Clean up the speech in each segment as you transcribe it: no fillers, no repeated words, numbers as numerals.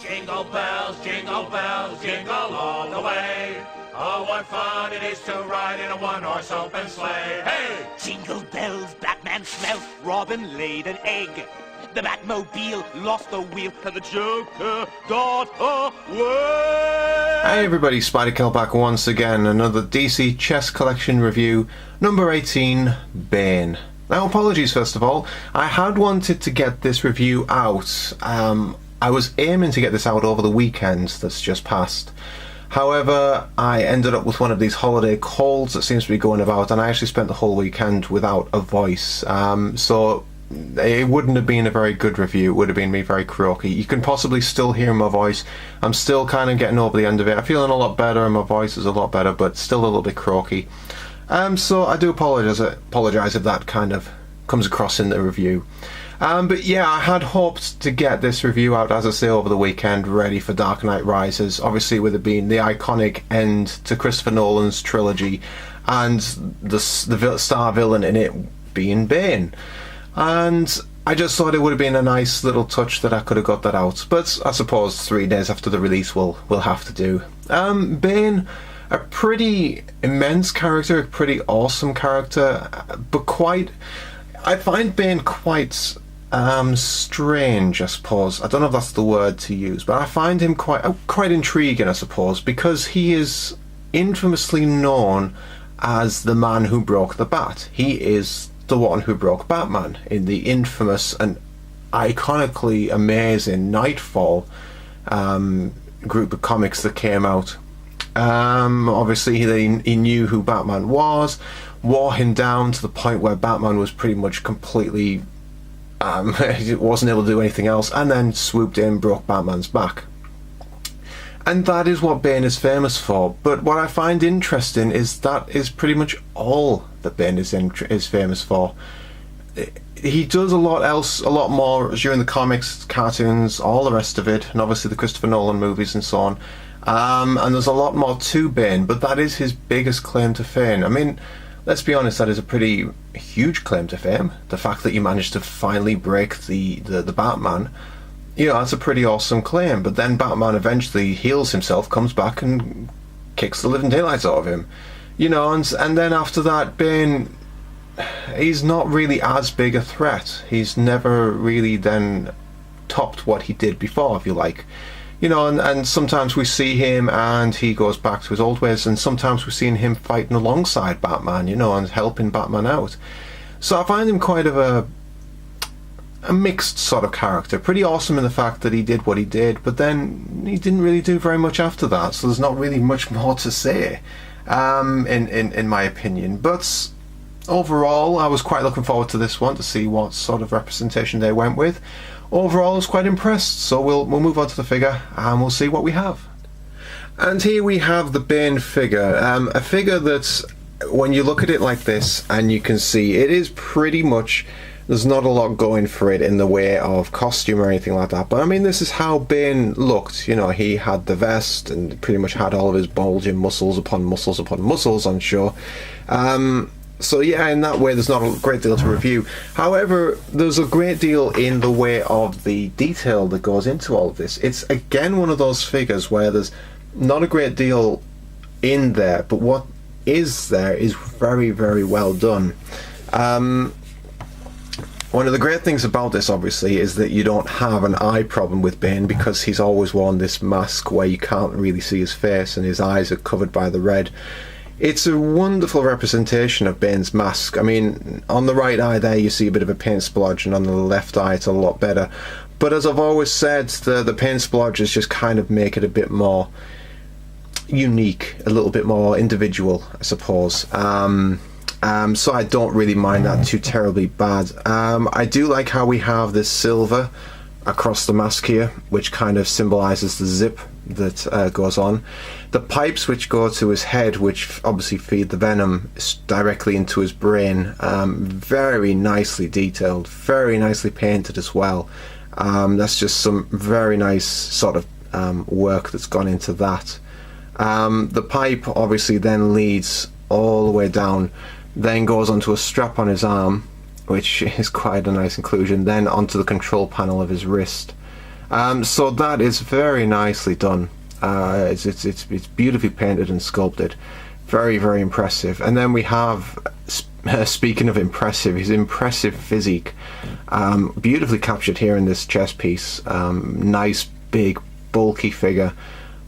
jingle bells, jingle all the way. Oh, what fun it is to ride in a one-horse open sleigh. Hey! Jingle bells, Batman smelt, Robin laid an egg. The Batmobile lost the wheel and the Joker got away. Hey everybody, Spider-Kel back once again. Another DC Chess Collection review, number 18, Bane. Now apologies first of all, I had wanted to get this review out. I was aiming to get this out over the weekend that's just passed. However, I ended up with one of these holiday colds that seems to be going about, and I actually spent the whole weekend without a voice. So it wouldn't have been a very good review. It would have been me very croaky. You can possibly still hear my voice. I'm still kind of getting over the end of it. I'm feeling a lot better and my voice is a lot better, but still a little bit croaky. So I do apologise if that kind of comes across in the review. But yeah, I had hoped to get this review out, as I say, over the weekend, ready for Dark Knight Rises, obviously with it being the iconic end to Christopher Nolan's trilogy, and the star villain in it being Bane. And I just thought it would have been a nice little touch that I could have got that out, but I suppose 3 days after the release we'll have to do. Bane, a pretty immense character, a pretty awesome character, but I find Bane quite strange, I suppose. I don't know if that's the word to use, but I find him quite intriguing, I suppose, because he is infamously known as the man who broke the bat. He is the one who broke Batman in the infamous and iconically amazing Nightfall group of comics that came out. Obviously he knew who Batman was, wore him down to the point where Batman was pretty much completely he wasn't able to do anything else, and then swooped in, broke Batman's back. And that is what Bane is famous for. But what I find interesting is that is pretty much all that Bane is famous for. He does a lot more during the comics, cartoons, all the rest of it, and obviously the Christopher Nolan movies and so on. And there's a lot more to Bane, but that is his biggest claim to fame. I mean, let's be honest, that is a pretty huge claim to fame. The fact that you managed to finally break the Batman, you know, that's a pretty awesome claim. But then Batman eventually heals himself, comes back and kicks the living daylights out of him. You know, and then after that, Bane, he's not really as big a threat. He's never really then topped what he did before, if you like. You know, and sometimes we see him and he goes back to his old ways, and sometimes we're seeing him fighting alongside Batman, you know, and helping Batman out. So I find him quite of a mixed sort of character. Pretty awesome in the fact that he did what he did, but then he didn't really do very much after that, so there's not really much more to say, in my opinion. But overall, I was quite looking forward to this one to see what sort of representation they went with. Overall, I was quite impressed, so we'll move on to the figure and we'll see what we have. And here we have the Bane figure, a figure that's, when you look at it like this, and you can see it is pretty much, there's not a lot going for it in the way of costume or anything like that, but I mean, this is how Bane looked. You know, he had the vest and pretty much had all of his bulging muscles upon muscles upon muscles on show. So yeah, in that way there's not a great deal to review. However, there's a great deal in the way of the detail that goes into all of this. It's again one of those figures where there's not a great deal in there, but what is there is very, very well done. One of the great things about this, obviously, is that you don't have an eye problem with Bane, because he's always worn this mask where you can't really see his face and his eyes are covered by the red. It's a wonderful representation of Bane's mask. I mean, on the right eye there you see a bit of a paint splodge, and on the left eye it's a lot better. But as I've always said, the paint splodges just kind of make it a bit more unique, a little bit more individual, I suppose. So I don't really mind that too terribly bad. I do like how we have this silver across the mask here, which kind of symbolises the zip that goes on. The pipes which go to his head, which obviously feed the venom directly into his brain, very nicely detailed, very nicely painted as well. That's just some very nice sort of work that's gone into that. The pipe obviously then leads all the way down, then goes onto a strap on his arm, which is quite a nice inclusion, then onto the control panel of his wrist. So that is very nicely done. It's beautifully painted and sculpted. Very, very impressive. And then we have, speaking of impressive, his impressive physique. Beautifully captured here in this chest piece. Nice, big, bulky figure.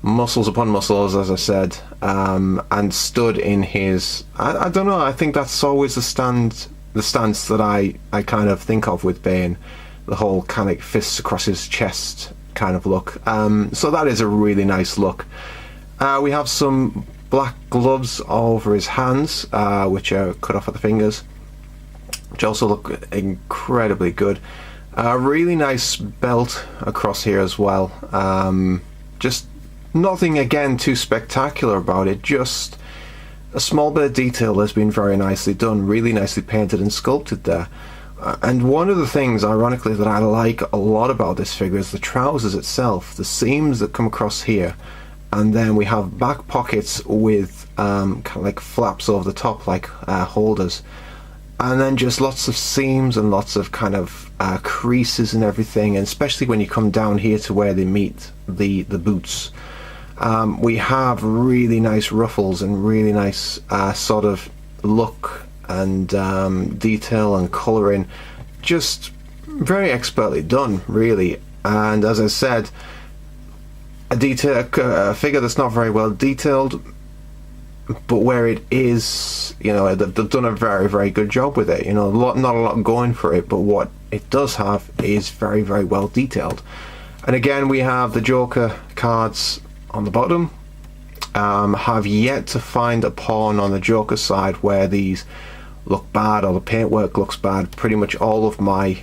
Muscles upon muscles, as I said. And stood in his... I don't know, I think that's always the stance that I kind of think of with Bane. The whole kind of fists across his chest kind of look. So that is a really nice look. We have some black gloves over his hands, which are cut off at the fingers, which also look incredibly good. Really nice belt across here as well. Just nothing again too spectacular about it, just a small bit of detail that's been very nicely done, really nicely painted and sculpted there. And one of the things, ironically, that I like a lot about this figure is the trousers itself, the seams that come across here. And then we have back pockets with kind of like flaps over the top, like holders. And then just lots of seams and lots of kind of creases and everything. And especially when you come down here to where they meet the boots. We have really nice ruffles and really nice sort of look and detail and colouring. Just very expertly done, really. And as I said, a figure that's not very well detailed, but where it is, you know, they've done a very, very good job with it. You know, not a lot going for it, but what it does have is very, very well detailed. And again, we have the Joker cards on the bottom. Have yet to find a pawn on the Joker side where these look bad or the paintwork looks bad. Pretty much all of my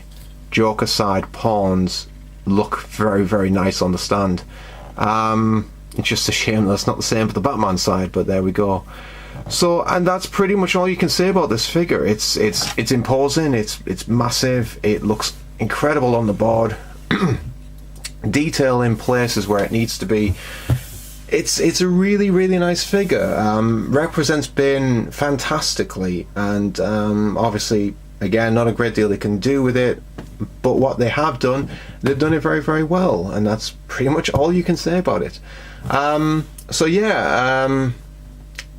Joker side pawns look very, very nice on the stand. It's just a shame that's not the same for the Batman side, but there we go. So, and that's pretty much all you can say about this figure. It's imposing, it's massive, it looks incredible on the board. Detail in places where it needs to be. It's a really, really nice figure. Represents Bane fantastically, and obviously, again, not a great deal they can do with it, but what they have done, they've done it very, very well, and that's pretty much all you can say about it. So yeah,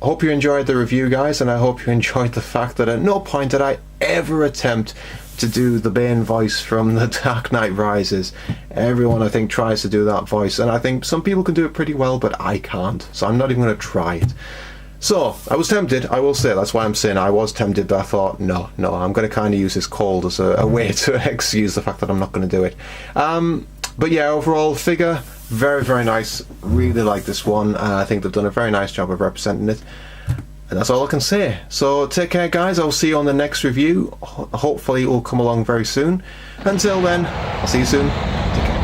hope you enjoyed the review, guys, and I hope you enjoyed the fact that at no point did I ever attempt to do the Bane voice from The Dark Knight Rises. Everyone, I think, tries to do that voice, and I think some people can do it pretty well, but I can't, so I'm not even going to try it. So, I was tempted, I will say, that's why I'm saying I was tempted, but I thought, no, I'm going to kind of use this cold as a way to excuse the fact that I'm not going to do it. But yeah, overall, figure, very, very nice. Really like this one. I think they've done a very nice job of representing it. And that's all I can say. So take care, guys. I'll see you on the next review. Hopefully it will come along very soon. Until then, I'll see you soon. Take care.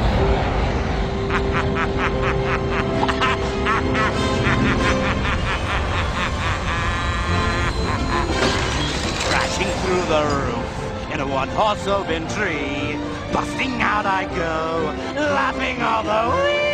Crashing through the roof in a one-horse open tree. Busting out I go, laughing all the way.